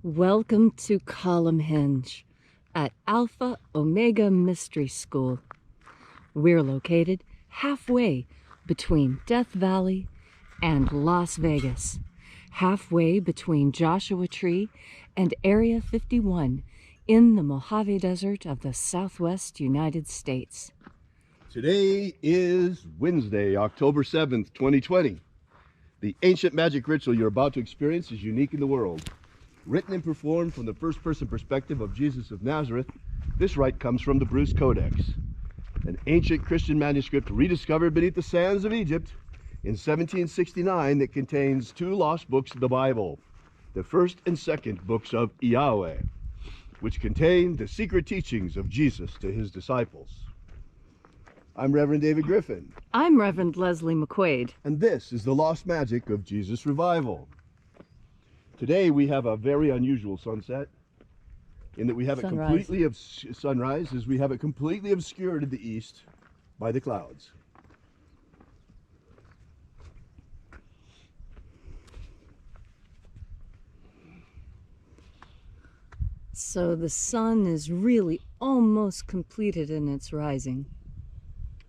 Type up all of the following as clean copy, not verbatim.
Welcome to Column Hinge at Alpha Omega Mystery School. We're located halfway between Death Valley and Las Vegas, halfway between Joshua Tree and Area 51 in the Mojave Desert of the Southwest United States. Today is Wednesday, October 7th, 2020. The ancient magic ritual you're about to experience is unique in the world. Written and performed from the first-person perspective of Jesus of Nazareth, this rite comes from the Bruce Codex, an ancient Christian manuscript rediscovered beneath the sands of Egypt in 1769 that contains two lost books of the Bible, the first and second books of Yahweh, which contain the secret teachings of Jesus to his disciples. I'm Reverend David Griffin. I'm Reverend Leslie McQuaid. And this is the lost magic of Jesus Revival. Today we have a very unusual sunset in that we have Sunrise. Sunrise, as we have it completely obscured in the east by the clouds. So the sun is really almost completed in its rising.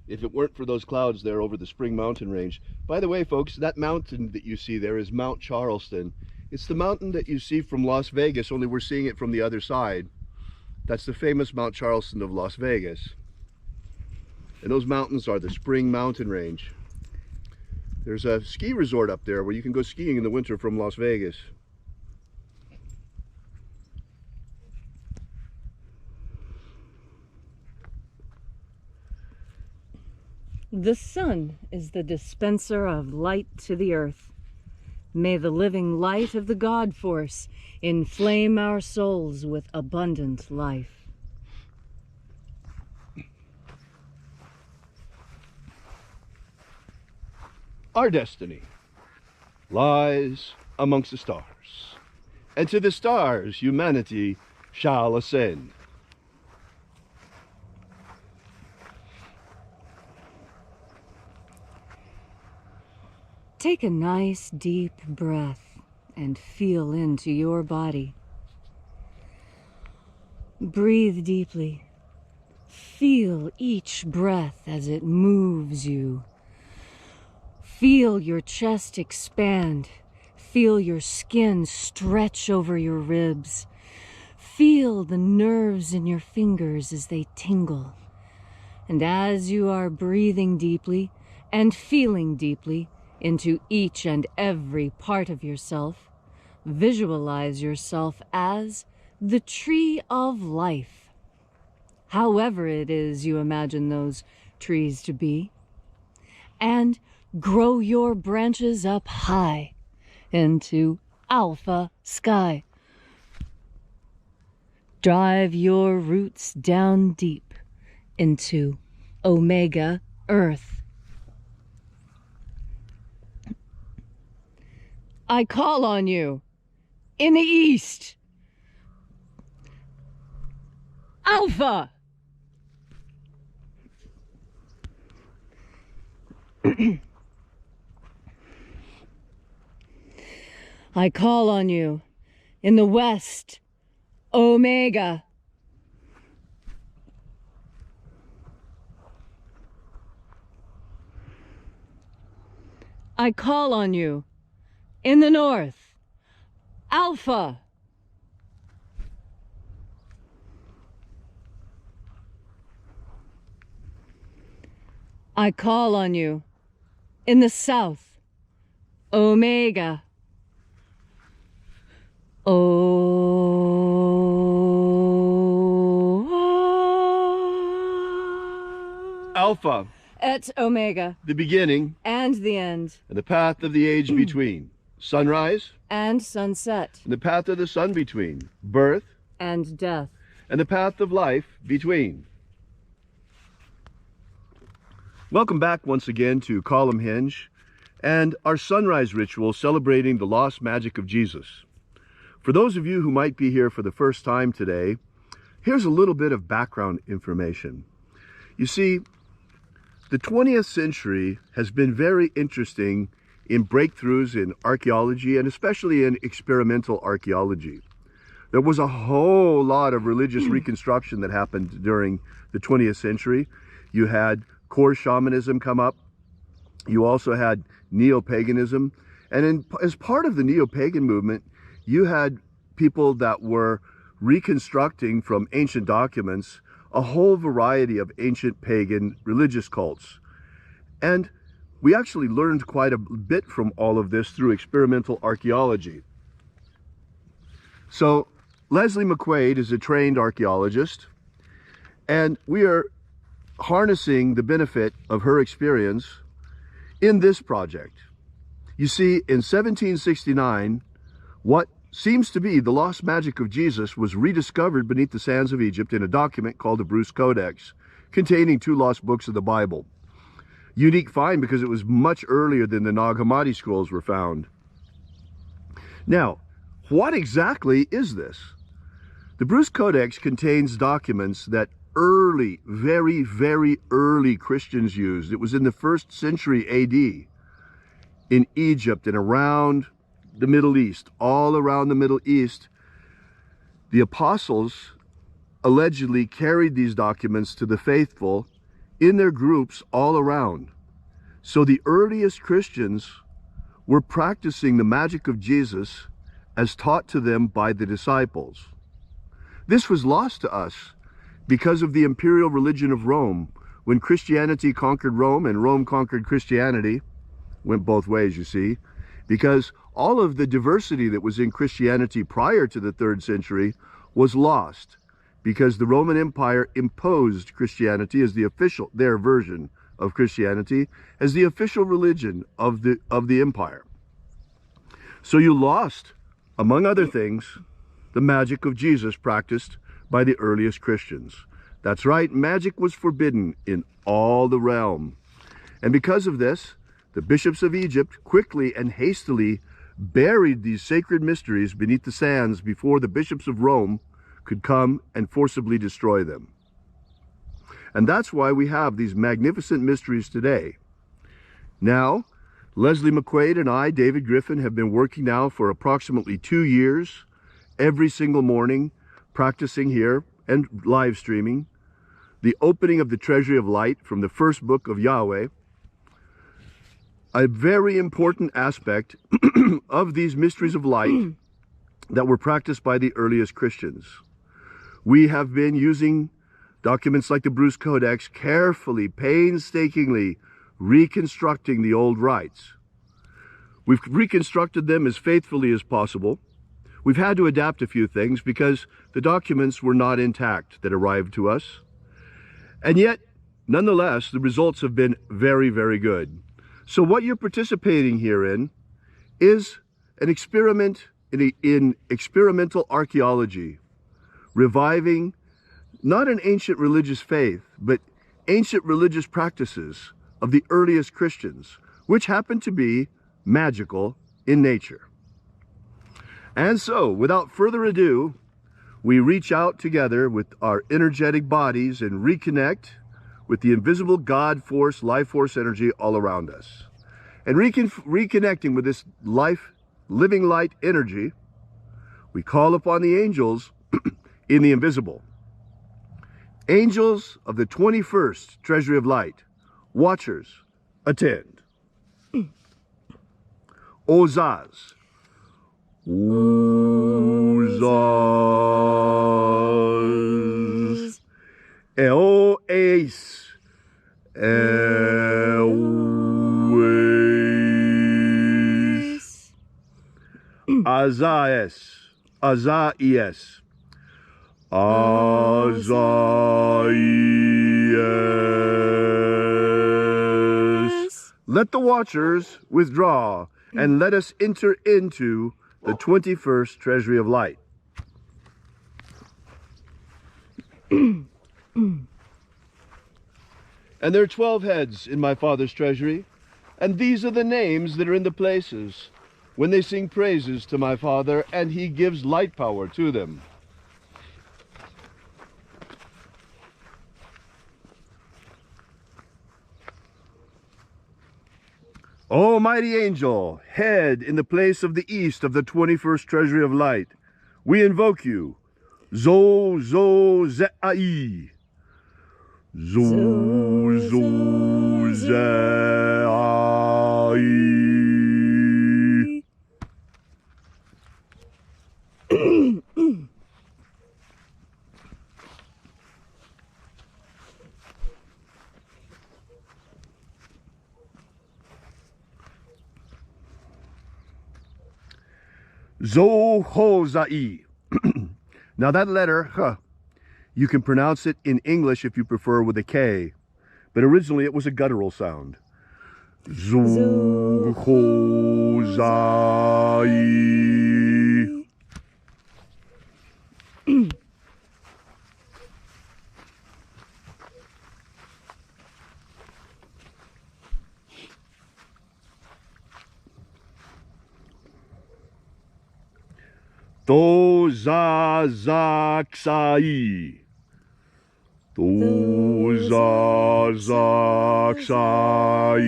If it weren't for those clouds there over the Spring Mountain range. By the way, folks, that mountain that you see there is Mount Charleston. It's the mountain that you see from Las Vegas, only we're seeing it from the other side. That's the famous Mount Charleston of Las Vegas. And those mountains are the Spring Mountain range. There's a ski resort up there where you can go skiing in the winter from Las Vegas. The sun is the dispenser of light to the earth. May the living light of the God Force inflame our souls with abundant life. Our destiny lies amongst the stars, and to the stars humanity shall ascend. Take a nice deep breath and feel into your body. Breathe deeply. Feel each breath as it moves you. Feel your chest expand. Feel your skin stretch over your ribs. Feel the nerves in your fingers as they tingle. And as you are breathing deeply and feeling deeply into each and every part of yourself, visualize yourself as the tree of life. However it is you imagine those trees to be, and grow your branches up high into alpha sky. Drive your roots down deep into omega earth. I call on you in the east. Alpha. I call on you in the west. Omega. I call on you in the north. Alpha. I call on you in the south. Omega. Alpha, Et Omega, the beginning and the end, and the path of the age between. Sunrise, and sunset, and the path of the sun between. Birth, and death, and the path of life between. Welcome back once again to Column Hinge and our sunrise ritual celebrating the lost magic of Jesus. For those of you who might be here for the first time today, here's a little bit of background information. You see, the 20th century has been very interesting in breakthroughs in archaeology and especially in experimental archaeology. There was a whole lot of religious reconstruction that happened during the 20th century. You had core shamanism come up. You also had neo-paganism. And as part of the neo-pagan movement, you had people that were reconstructing from ancient documents a whole variety of ancient pagan religious cults. And we actually learned quite a bit from all of this through experimental archaeology. So Leslie McQuaid is a trained archaeologist, and we are harnessing the benefit of her experience in this project. You see, in 1769, what seems to be the lost magic of Jesus was rediscovered beneath the sands of Egypt in a document called the Bruce Codex, containing 2 lost books of the Bible. Unique find because it was much earlier than the Nag Hammadi scrolls were found. Now, what exactly is this? The Bruce Codex contains documents that early, very, very early Christians used. It was in the 1st century AD in Egypt and around the Middle East, all around the Middle East. The apostles allegedly carried these documents to the faithful in their groups all around. So the earliest Christians were practicing the magic of Jesus as taught to them by the disciples. This was lost to us because of the imperial religion of Rome. When Christianity conquered Rome and Rome conquered Christianity, went both ways, you see, because all of the diversity that was in Christianity prior to the 3rd century was lost, because the Roman Empire imposed Christianity as the official, their version of Christianity, as the official religion of the empire. So you lost, among other things, the magic of Jesus practiced by the earliest Christians. That's right, magic was forbidden in all the realm. And because of this, the bishops of Egypt quickly and hastily buried these sacred mysteries beneath the sands before the bishops of Rome could come and forcibly destroy them. And that's why we have these magnificent mysteries today. Now, Leslie McQuaid and I, David Griffin, have been working now for approximately 2 years, every single morning, practicing here and live streaming the opening of the Treasury of Light from the 1st book of Yahweh. A very important aspect of these mysteries of light that were practiced by the earliest Christians. We have been using documents like the Bruce Codex, carefully, painstakingly reconstructing the old rites. We've reconstructed them as faithfully as possible. We've had to adapt a few things because the documents were not intact that arrived to us. And yet, nonetheless, the results have been very, very good. So what you're participating here in is an experiment in experimental archaeology, reviving not an ancient religious faith, but ancient religious practices of the earliest Christians, which happen to be magical in nature. And so, without further ado, we reach out together with our energetic bodies and reconnect with the invisible God force, life force energy all around us. And reconnecting with this life, living light energy, we call upon the angels in the invisible. Angels of the 21st Treasury of Light, watchers, attend. Ozaz. Ozaz. Eoes. Eoes. Azaies. Azaies. Azaies. Let the watchers withdraw, and let us enter into the 21st Treasury of Light. And there are 12 heads in my Father's treasury, and these are the names that are in the places when they sing praises to my Father, and he gives light power to them. O mighty angel, head in the place of the east of the 21st Treasury of Light, We invoke you. Zo zo ze ai. Zo zo ze ai. Zo ho zai. Now that letter, huh, you can pronounce it in English if you prefer with a K, but originally it was a guttural sound. Zo ho zai. To za za ksai. To za za ksai.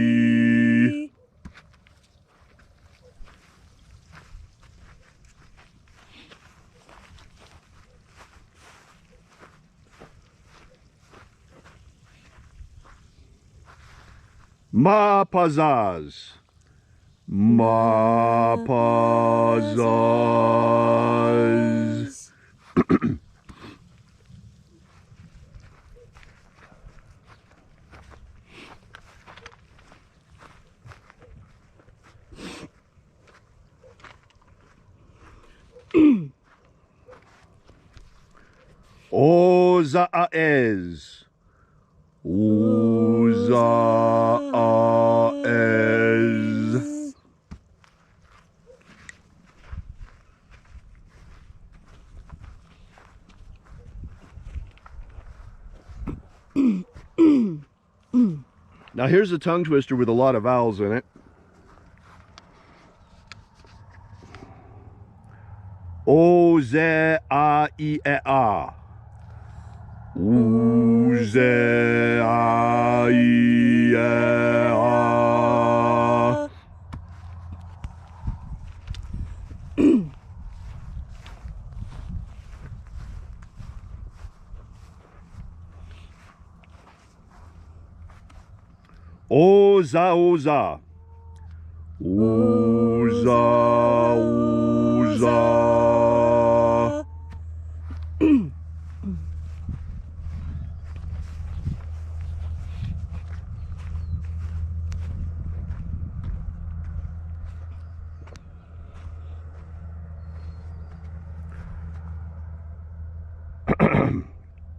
Ma pazaz. Ma pazaz. Ozaez. Ozaez. Now here's a tongue twister with a lot of vowels in it. O ze a I e a. U ze a I e a. Oza oza. Oza oza.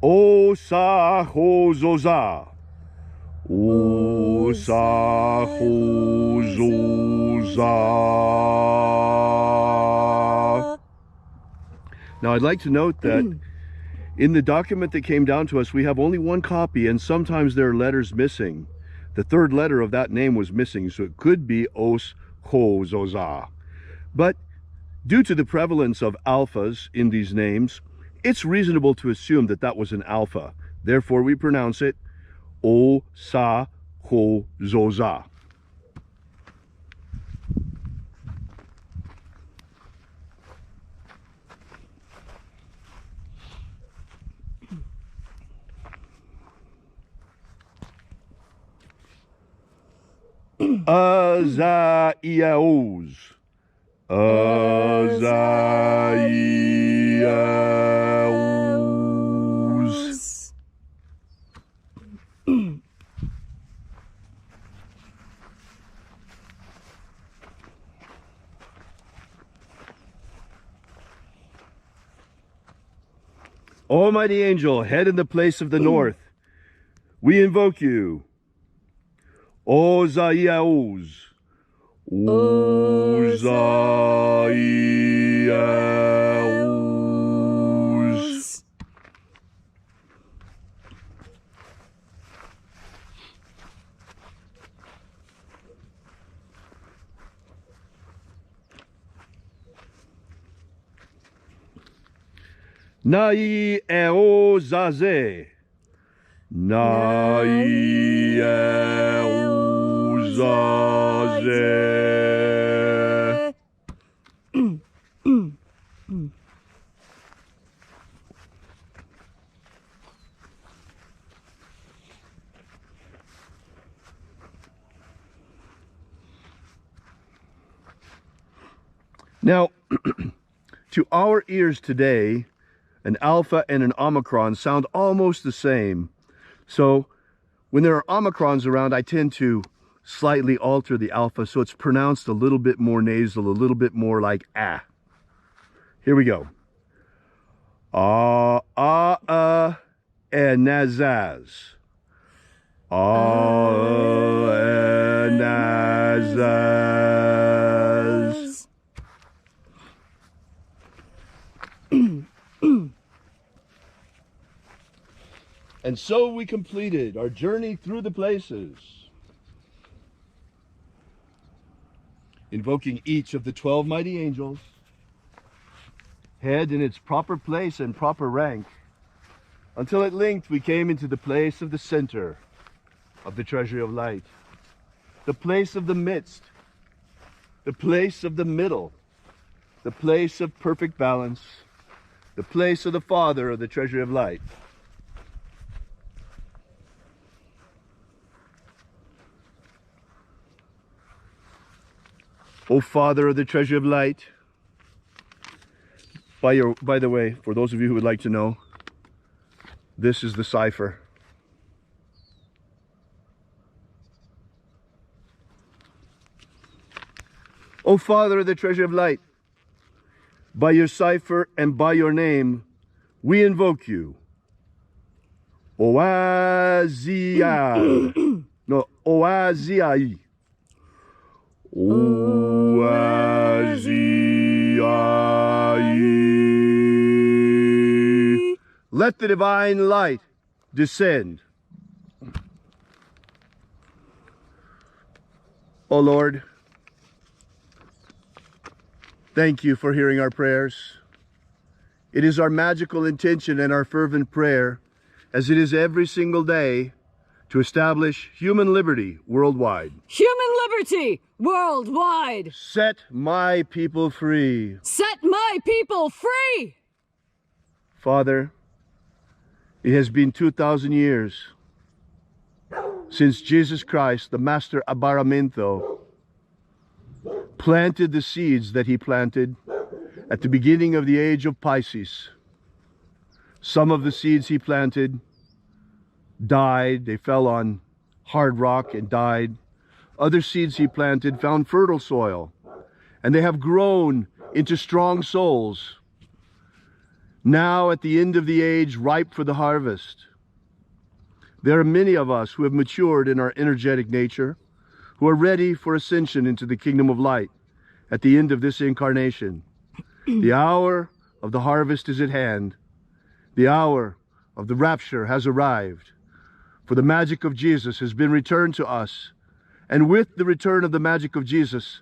O sa ho zoza. O sa ho zoza. Now I'd like to note that in the document that came down to us, we have only one copy, and sometimes there are letters missing. The third letter of that name was missing, so it could be Os Ho Zoza. But due to the prevalence of alphas in these names, it's reasonable to assume that that was an alpha. Therefore, we pronounce it O Sa Ho Zoza. Azaiaos. Azaiaos. Almighty angel, head in the place of the north, we invoke you. Ozaiaos. Ozaiaos. Nai eozaze. Nai eozaze. Now, to our ears today, an alpha and an omicron sound almost the same. So when there are omicrons around, I tend to slightly alter the alpha so it's pronounced a little bit more nasal, a little bit more like ah. Here we go. And nazaz. And nazaz. And so we completed our journey through the places, invoking each of the 12 mighty angels, head in its proper place and proper rank, until at length we came into the place of the center of the treasury of light, the place of the midst, the place of the middle, the place of perfect balance, the place of the Father of the treasury of light. O Father of the treasure of light, by the way, for those of you who would like to know, this is the cipher. O Father of the treasure of light, by your cipher and by your name, we invoke you. Oaziai. No, Oaziai. Oaziai. Let the divine light descend. O Lord, thank you for hearing our prayers. It is our magical intention and our fervent prayer, as it is every single day, to establish human liberty worldwide. Human liberty worldwide. Set my people free. Set my people free. Father, it has been 2,000 years since Jesus Christ, the Master Abaramento, planted the seeds that he planted at the beginning of the age of Pisces. Some of the seeds he planted died, they fell on hard rock and died. Other seeds he planted found fertile soil, and they have grown into strong souls. Now at the end of the age, ripe for the harvest. There are many of us who have matured in our energetic nature, who are ready for ascension into the kingdom of light at the end of this incarnation. The hour of the harvest is at hand. The hour of the rapture has arrived. For the magic of Jesus has been returned to us, and with the return of the magic of Jesus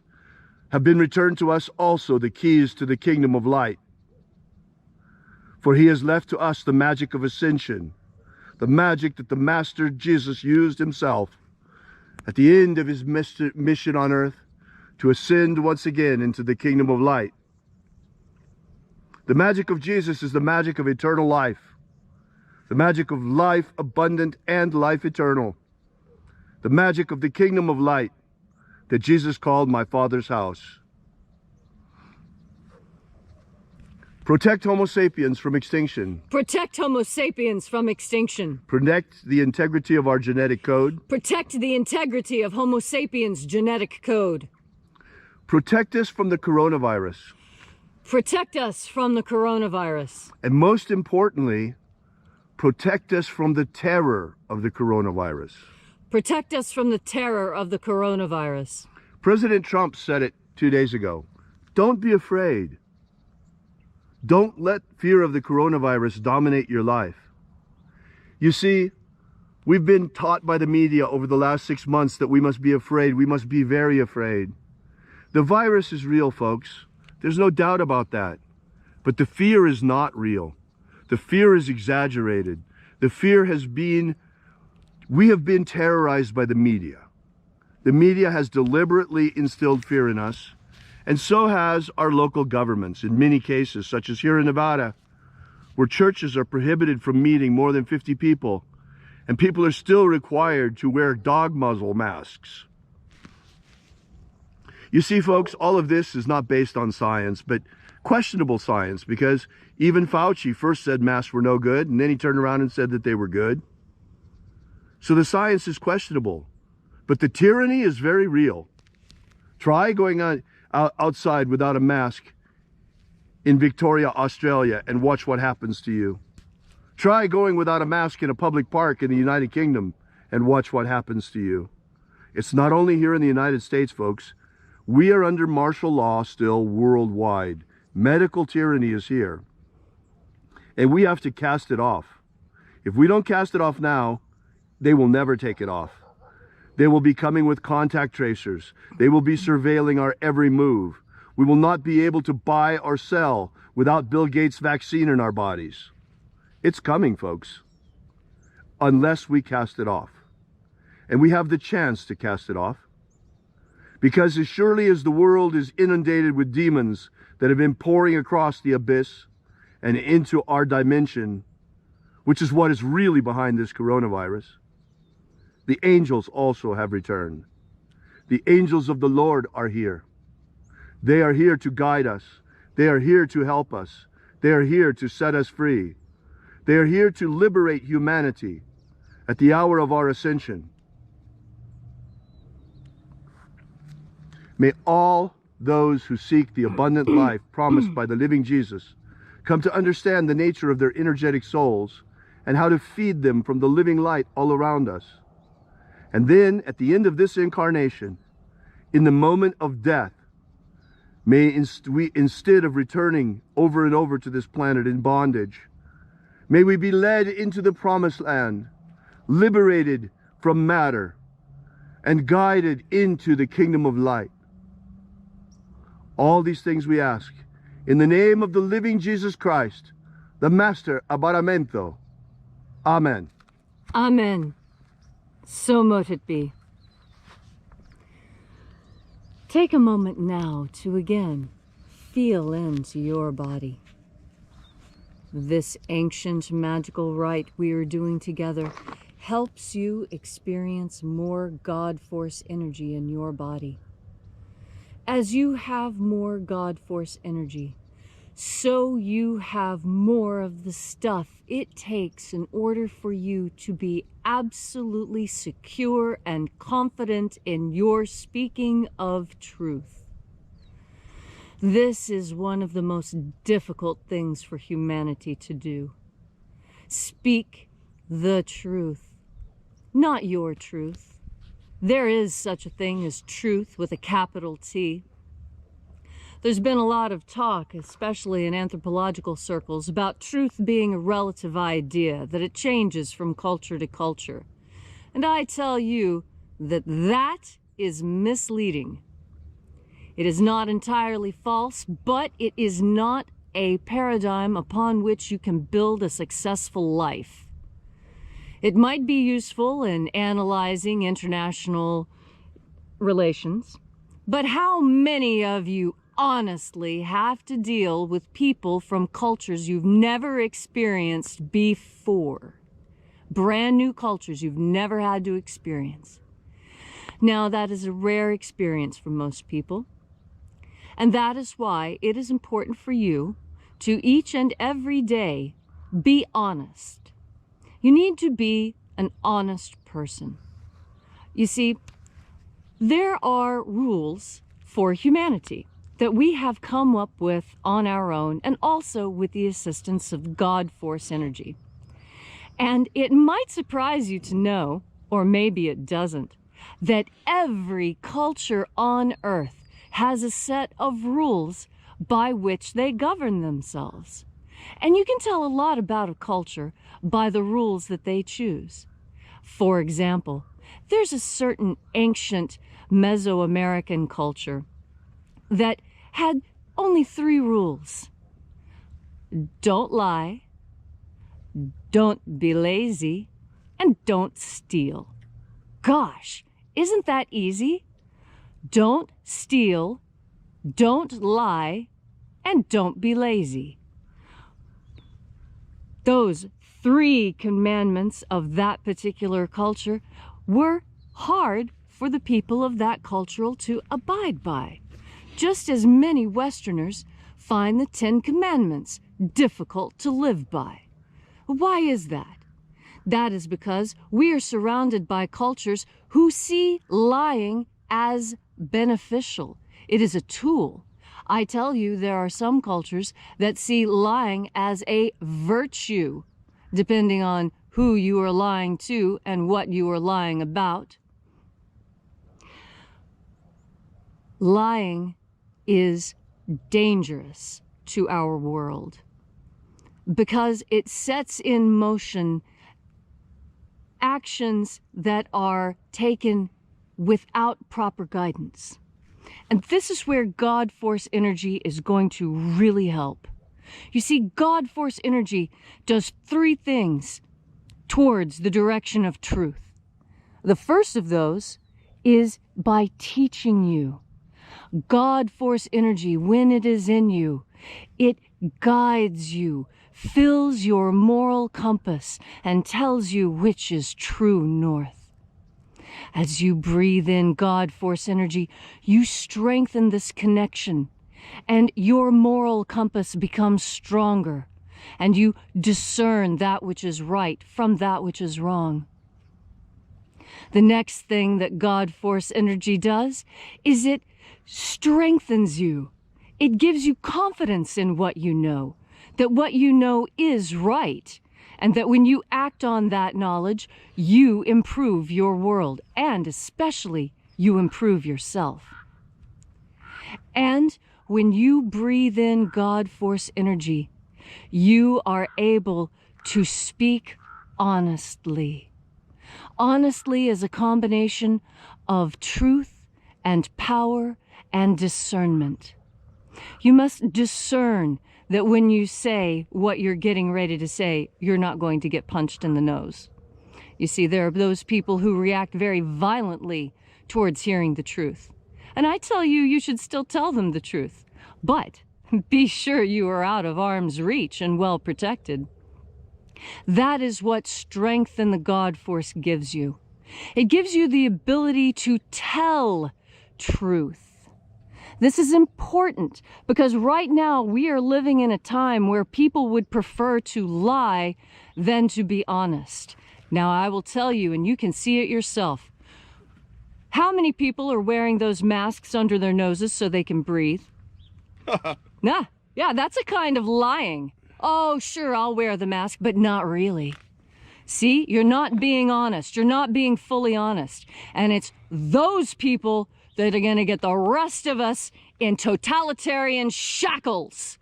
have been returned to us also the keys to the kingdom of light. For he has left to us the magic of ascension, the magic that the Master Jesus used himself at the end of his mission on earth to ascend once again into the kingdom of light. The magic of Jesus is the magic of eternal life, the magic of life abundant and life eternal, the magic of the kingdom of light that Jesus called my Father's house. Protect Homo sapiens from extinction. Protect Homo sapiens from extinction. Protect the integrity of our genetic code. Protect the integrity of Homo sapiens' genetic code. Protect us from the coronavirus. Protect us from the coronavirus. And most importantly, protect us from the terror of the coronavirus. Protect us from the terror of the coronavirus. President Trump said it 2 days ago. Don't be afraid. Don't let fear of the coronavirus dominate your life. You see, we've been taught by the media over the last 6 months that we must be afraid. We must be very afraid. The virus is real, folks. There's no doubt about that. But the fear is not real. The fear is exaggerated. The fear has been, we have been terrorized by the media. The media has deliberately instilled fear in us. And so has our local governments in many cases, such as here in Nevada, where churches are prohibited from meeting more than 50 people, and people are still required to wear dog muzzle masks. You see, folks, all of this is not based on science, but questionable science, because even Fauci first said masks were no good, and then he turned around and said that they were good. So the science is questionable, but the tyranny is very real. Try going outside without a mask in Victoria, Australia, and watch what happens to you. Try going without a mask in a public park in the United Kingdom and watch what happens to you. It's not only here in the United States, folks. We are under martial law still worldwide. Medical tyranny is here. And we have to cast it off. If we don't cast it off now, they will never take it off. They will be coming with contact tracers. They will be surveilling our every move. We will not be able to buy or sell without Bill Gates' vaccine in our bodies. It's coming, folks, unless we cast it off. And we have the chance to cast it off, because as surely as the world is inundated with demons that have been pouring across the abyss and into our dimension, which is what is really behind this coronavirus, the angels also have returned. The angels of the Lord are here. They are here to guide us. They are here to help us. They are here to set us free. They are here to liberate humanity at the hour of our ascension. May all those who seek the abundant life promised by the living Jesus come to understand the nature of their energetic souls and how to feed them from the living light all around us. And then, at the end of this incarnation, in the moment of death, may we, instead of returning over and over to this planet in bondage, may we be led into the promised land, liberated from matter, and guided into the kingdom of light. All these things we ask in the name of the living Jesus Christ, the Master Abaramento. Amen. Amen. So mote it be. Take a moment now to again feel into your body. This ancient magical rite we are doing together helps you experience more God Force energy in your body. As you have more God Force energy, so you have more of the stuff it takes in order for you to be absolutely secure and confident in your speaking of truth. This is one of the most difficult things for humanity to do. Speak the truth, not your truth. There is such a thing as truth with a capital T. There's been a lot of talk, especially in anthropological circles, about truth being a relative idea, that it changes from culture to culture. And I tell you that that is misleading. It is not entirely false, but it is not a paradigm upon which you can build a successful life. It might be useful in analyzing international relations, but how many of you honestly have to deal with people from cultures you've never experienced before? Brand new cultures you've never had to experience. Now, that is a rare experience for most people, and that is why it is important for you to each and every day be honest. You need to be an honest person. You see, there are rules for humanity that we have come up with on our own, and also with the assistance of God Force energy. And it might surprise you to know, or maybe it doesn't, that every culture on Earth has a set of rules by which they govern themselves. And you can tell a lot about a culture by the rules that they choose. For example, there's a certain ancient Mesoamerican culture that had only 3 rules. Don't lie, don't be lazy, and don't steal. Gosh, isn't that easy? Don't steal, don't lie, and don't be lazy. Those 3 commandments of that particular culture were hard for the people of that culture to abide by, just as many Westerners find the Ten Commandments difficult to live by. Why is that? That is because we are surrounded by cultures who see lying as beneficial. It is a tool. I tell you, there are some cultures that see lying as a virtue, depending on who you are lying to and what you are lying about. Lying is dangerous to our world because it sets in motion actions that are taken without proper guidance. And this is where God Force energy is going to really help. You see, God Force energy does three things towards the direction of truth. The first of those is by teaching you. God Force energy, when it is in you, it guides you, fills your moral compass, and tells you which is true north. As you breathe in God Force energy, you strengthen this connection, and your moral compass becomes stronger, and you discern that which is right from that which is wrong. The next thing that God Force energy does is it strengthens you. It gives you confidence in what you know, that what you know is right, and that when you act on that knowledge, you improve your world, and especially you improve yourself. And when you breathe in God Force energy, you are able to speak honestly. Honestly is a combination of truth and power and discernment. You must discern that when you say what you're getting ready to say, you're not going to get punched in the nose. You see, there are those people who react very violently towards hearing the truth. And I tell you, you should still tell them the truth. But be sure you are out of arm's reach and well protected. That is what strength in the God Force gives you. It gives you the ability to tell truth. This is important because right now we are living in a time where people would prefer to lie than to be honest. Now I will tell you, and you can see it yourself, how many people are wearing those masks under their noses so they can breathe? Yeah, that's a kind of lying. Oh, sure, I'll wear the mask, but not really. See, you're not being honest. You're not being fully honest. And it's those people that are going to get the rest of us in totalitarian shackles.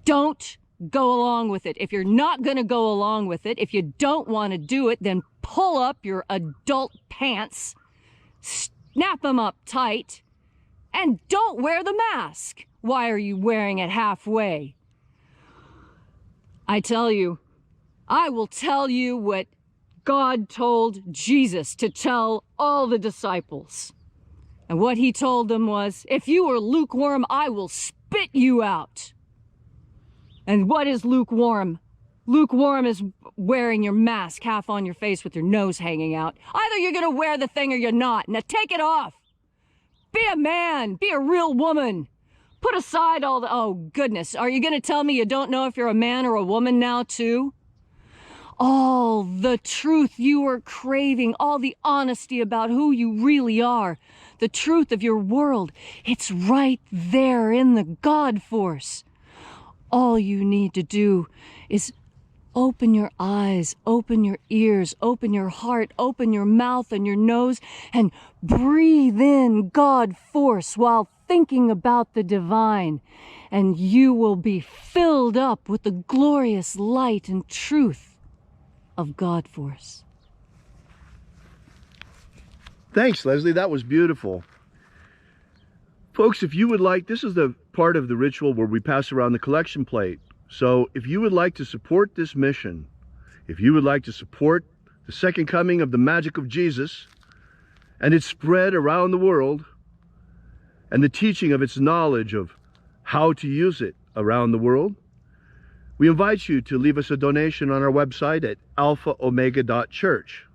Don't go along with it. If you're not going to go along with it, if you don't want to do it, then pull up your adult pants, snap them up tight, and don't wear the mask. Why are you wearing it halfway? I tell you, I will tell you what God told Jesus to tell all the disciples. And what he told them was, if you are lukewarm, I will spit you out. And what is lukewarm? Lukewarm is wearing your mask half on your face with your nose hanging out. Either you're going to wear the thing or you're not. Now take it off. Be a man. Be a real woman. Put aside all the... Oh, goodness. Are you going to tell me you don't know if you're a man or a woman now, too? All the truth you are craving, all the honesty about who you really are, the truth of your world, it's right there in the God Force. All you need to do is open your eyes, open your ears, open your heart, open your mouth and your nose, and breathe in God Force while thinking about the divine, and you will be filled up with the glorious light and truth of God Force. Thanks, Leslie. That was beautiful. Folks, if you would like, this is the part of the ritual where we pass around the collection plate. So if you would like to support this mission, if you would like to support the second coming of the Magick of Jesus and its spread around the world and the teaching of its knowledge of how to use it around the world, we invite you to leave us a donation on our website at alphaomega.church.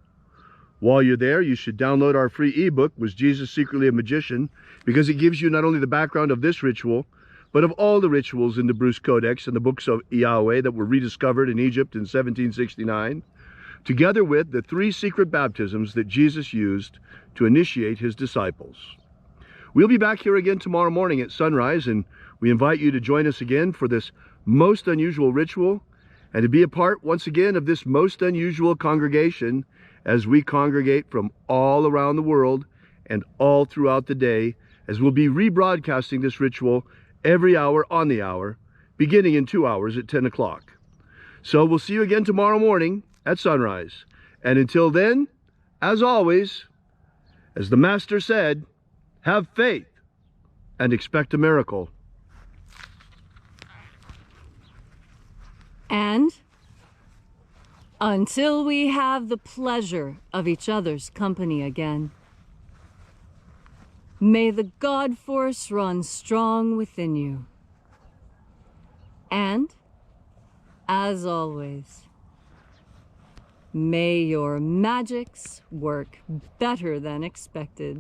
While you're there, you should download our free ebook, Was Jesus Secretly a Magician?, because it gives you not only the background of this ritual, but of all the rituals in the Bruce Codex and the books of Yahweh that were rediscovered in Egypt in 1769, together with the 3 secret baptisms that Jesus used to initiate his disciples. We'll be back here again tomorrow morning at sunrise, and we invite you to join us again for this most unusual ritual and to be a part once again of this most unusual congregation as we congregate from all around the world and all throughout the day, as we'll be rebroadcasting this ritual every hour on the hour, beginning in 2 hours at 10 o'clock. So we'll see you again tomorrow morning at sunrise. And until then, as always, as the Master said, have faith and expect a miracle. And until we have the pleasure of each other's company again, may the God force run strong within you. And, as always, may your magics work better than expected.